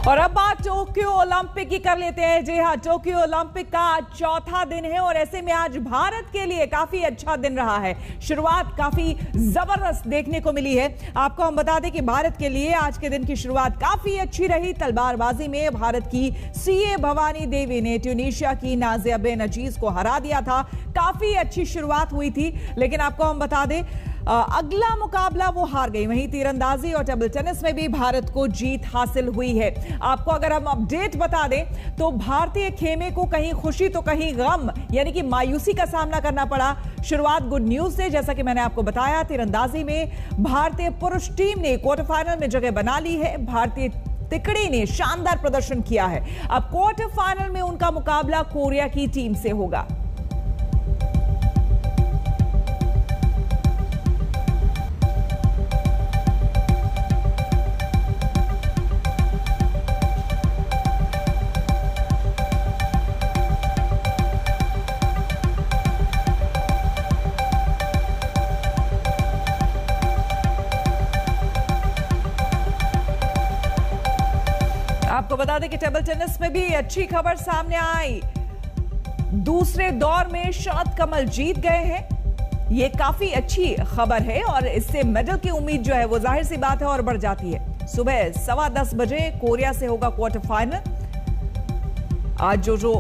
और अब बात टोक्यो ओलंपिक की कर लेते हैं। जी हाँ, टोक्यो ओलंपिक का आज चौथा दिन है और ऐसे में आज भारत के लिए काफी अच्छा दिन रहा है। शुरुआत काफी जबरदस्त देखने को मिली है। आपको हम बता दें कि भारत के लिए आज के दिन की शुरुआत काफी अच्छी रही। तलवारबाजी में भारत की सीए भवानी देवी ने ट्यूनीशिया की नाजिया बेनजीज को हरा दिया था। काफी अच्छी शुरुआत हुई थी, लेकिन आपको हम बता दें अगला मुकाबला वो हार गई। वहीं तीरंदाजी और टेबल टेनिस में भी भारत को जीत हासिल हुई है। आपको अगर हम अपडेट बता दें तो भारतीय खेमे को कहीं खुशी तो कहीं गम यानी कि मायूसी का सामना करना पड़ा। शुरुआत गुड न्यूज से, जैसा कि मैंने आपको बताया, तीरंदाजी में भारतीय पुरुष टीम ने क्वार्टर फाइनल में जगह बना ली है। भारतीय तिकड़ी ने शानदार प्रदर्शन किया है। अब क्वार्टर फाइनल में उनका मुकाबला कोरिया की टीम से होगा। आपको बता दें कि टेबल टेनिस में भी अच्छी खबर सामने आई। दूसरे दौर में शरत कमल जीत गए हैं। ये काफी अच्छी खबर है और इससे मेडल की उम्मीद जो है वो जाहिर सी बात है और बढ़ जाती है। सुबह 10:15 बजे कोरिया से होगा क्वार्टर फाइनल। आज जो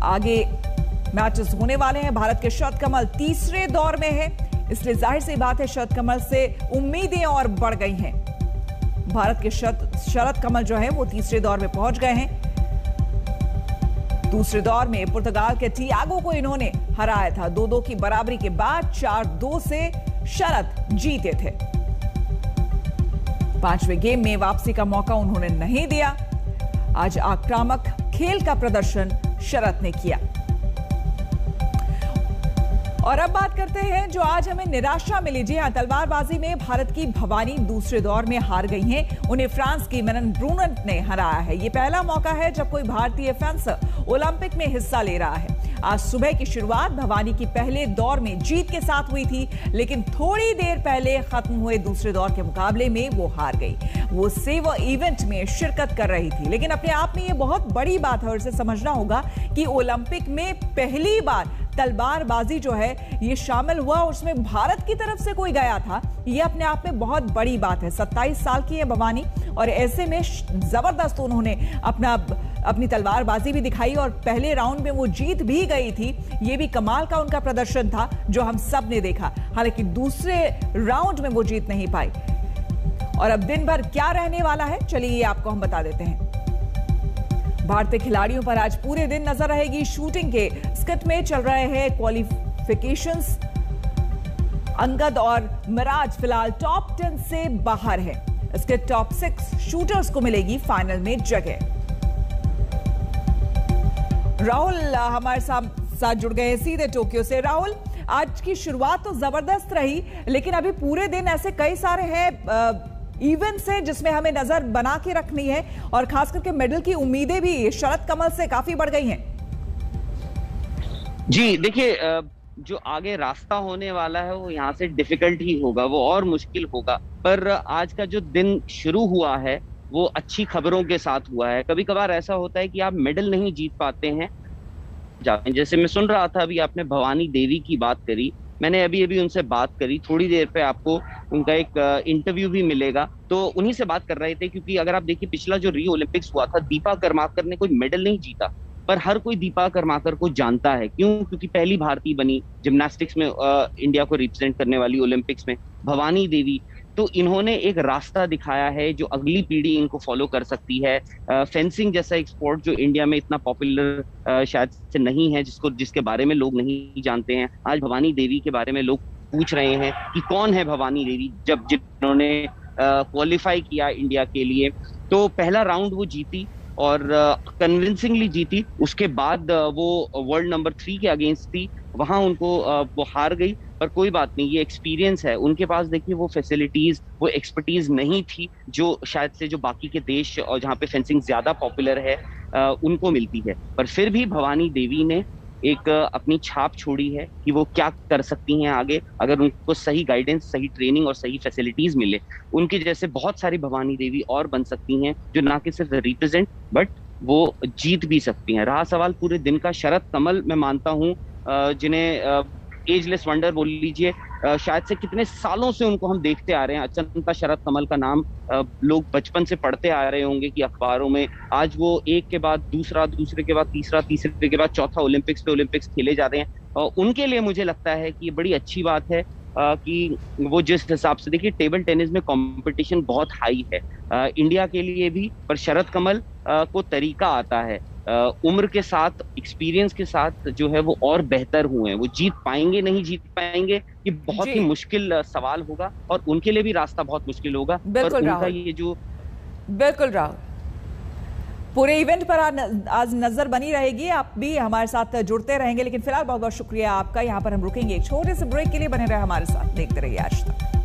आगे मैचेस होने वाले हैं, भारत के शरत कमल तीसरे दौर में है, इसलिए जाहिर सी बात है शरत कमल से उम्मीदें और बढ़ गई हैं। भारत के शरत कमल जो है वो तीसरे दौर में पहुंच गए हैं। दूसरे दौर में पुर्तगाल के टियागो को इन्होंने हराया था। 2-2 की बराबरी के बाद 4-2 से शरत जीते थे। पांचवें गेम में वापसी का मौका उन्होंने नहीं दिया। आज आक्रामक खेल का प्रदर्शन शरत ने किया। और अब बात करते हैं जो आज हमें निराशा मिली। जी हां, तलवारबाजी में भारत की भवानी दूसरे दौर में हार गई हैं। उन्हें फ्रांस की मेनन ब्रूनट ने हराया है। यह पहला मौका है जब कोई भारतीय फेंसर ओलंपिक में हिस्सा ले रहा है। आज सुबह की शुरुआत भवानी की पहले दौर में जीत के साथ हुई थी, लेकिन थोड़ी देर पहले खत्म हुए दूसरे दौर के मुकाबले में वो हार गई। वो सेवर इवेंट में शिरकत कर रही थी, लेकिन अपने आप में ये बहुत बड़ी बात है और इसे समझना होगा कि ओलंपिक में पहली बार तलवारबाजी जो है ये शामिल हुआ और उसमें भारत की तरफ से कोई गया था। ये अपने आप में बहुत बड़ी बात है। 27 साल की है भवानी और ऐसे में जबरदस्त उन्होंने अपनी तलवारबाजी भी दिखाई और पहले राउंड में वो जीत भी गई थी। ये भी कमाल का उनका प्रदर्शन था जो हम सब ने देखा। हालांकि दूसरे राउंड में वो जीत नहीं पाई। और अब दिन भर क्या रहने वाला है, चलिए ये आपको हम बता देते हैं। भारतीय खिलाड़ियों पर आज पूरे दिन नजर रहेगी। शूटिंग के स्किट में चल रहे हैं क्वालिफिकेशंस। अंगद और मिराज फिलहाल टॉप 10 से बाहर है। इसके टॉप 6 शूटर्स को मिलेगी फाइनल में जगह। राहुल हमारे साथ जुड़ गए हैं सीधे टोक्यो से। राहुल, आज की शुरुआत तो जबरदस्त रही, लेकिन अभी पूरे दिन ऐसे कई सारे हैं इवेंट्स है जिसमें हमें नजर बना के रखनी है और खास करके मेडल की उम्मीदें भी शरत कमल से काफी बढ़ गई हैं। जी देखिए, जो आगे रास्ता होने वाला है वो यहाँ से डिफिकल्ट ही होगा, वो और मुश्किल होगा। पर आज का जो दिन शुरू हुआ है वो अच्छी खबरों के साथ हुआ है। कभी कभार ऐसा होता है कि आप मेडल नहीं जीत पाते हैं। जैसे मैं सुन रहा था, अभी आपने भवानी देवी की बात करी, मैंने अभी उनसे बात करी। थोड़ी देर पे आपको उनका एक इंटरव्यू भी मिलेगा, तो उन्हीं से बात कर रहे थे। क्योंकि अगर आप देखिए, पिछला जो रियो ओलंपिक्स हुआ था, दीपा कर्माकर ने कोई मेडल नहीं जीता, पर हर कोई दीपा कर्माकर को जानता है। क्यों? क्योंकि पहली भारतीय बनी जिम्नास्टिक्स में इंडिया को रिप्रेजेंट करने वाली ओलंपिक्स में भवानी देवी। तो इन्होंने एक रास्ता दिखाया है जो अगली पीढ़ी इनको फॉलो कर सकती है। फेंसिंग जैसा एक स्पोर्ट जो इंडिया में इतना पॉपुलर शायद से नहीं है, जिसके बारे में लोग नहीं जानते हैं, आज भवानी देवी के बारे में लोग पूछ रहे हैं कि कौन है भवानी देवी। जिन्होंने क्वालिफाई किया इंडिया के लिए, तो पहला राउंड वो जीती और कन्विंसिंगली जीती। उसके बाद वो वर्ल्ड नंबर 3 के अगेंस्ट थी, वहां उनको वो हार गई। पर कोई बात नहीं, ये एक्सपीरियंस है उनके पास। देखिए, वो फैसिलिटीज, वो एक्सपर्टीज नहीं थी जो शायद से जो बाकी के देश और जहाँ पे फेंसिंग ज्यादा पॉपुलर है उनको मिलती है। पर फिर भी भवानी देवी ने एक अपनी छाप छोड़ी है कि वो क्या कर सकती हैं आगे, अगर उनको सही गाइडेंस, सही ट्रेनिंग और सही फैसिलिटीज मिले। उनके जैसे बहुत सारी भवानी देवी और बन सकती हैं जो ना कि सिर्फ रिप्रेजेंट बट वो जीत भी सकती हैं। रहा सवाल पूरे दिन का, शरद कमल मैं मानता हूँ जिन्हें एजलेस वंडर बोल लीजिए, शायद से कितने सालों से उनको हम देखते आ रहे हैं। अचंता शरद कमल का नाम लोग बचपन से पढ़ते आ रहे होंगे कि अखबारों में। आज वो एक के बाद दूसरा, दूसरे के बाद तीसरा, तीसरे के बाद चौथा ओलंपिक्स खेले जा रहे हैं। उनके लिए मुझे लगता है कि ये बड़ी अच्छी बात है कि वो जिस हिसाब से, देखिए टेबल टेनिस में कंपटीशन बहुत हाई है इंडिया के लिए भी, पर शरद कमल को तरीका आता है, उम्र के साथ, एक्सपीरियंस के साथ जो है वो और बेहतर हुए हैं। वो जीत पाएंगे नहीं जीत पाएंगे ये बहुत ही मुश्किल सवाल होगा और उनके लिए भी रास्ता बहुत मुश्किल होगा। बिल्कुल पर उनका ये जो बिल्कुल राहुल, पूरे इवेंट पर आज नजर बनी रहेगी, आप भी हमारे साथ जुड़ते रहेंगे। लेकिन फिलहाल बहुत बहुत शुक्रिया आपका। यहाँ पर हम रुकेंगे, एक छोटे से ब्रेक के लिए। बने रहे हमारे साथ, देखते रहिए आज तक।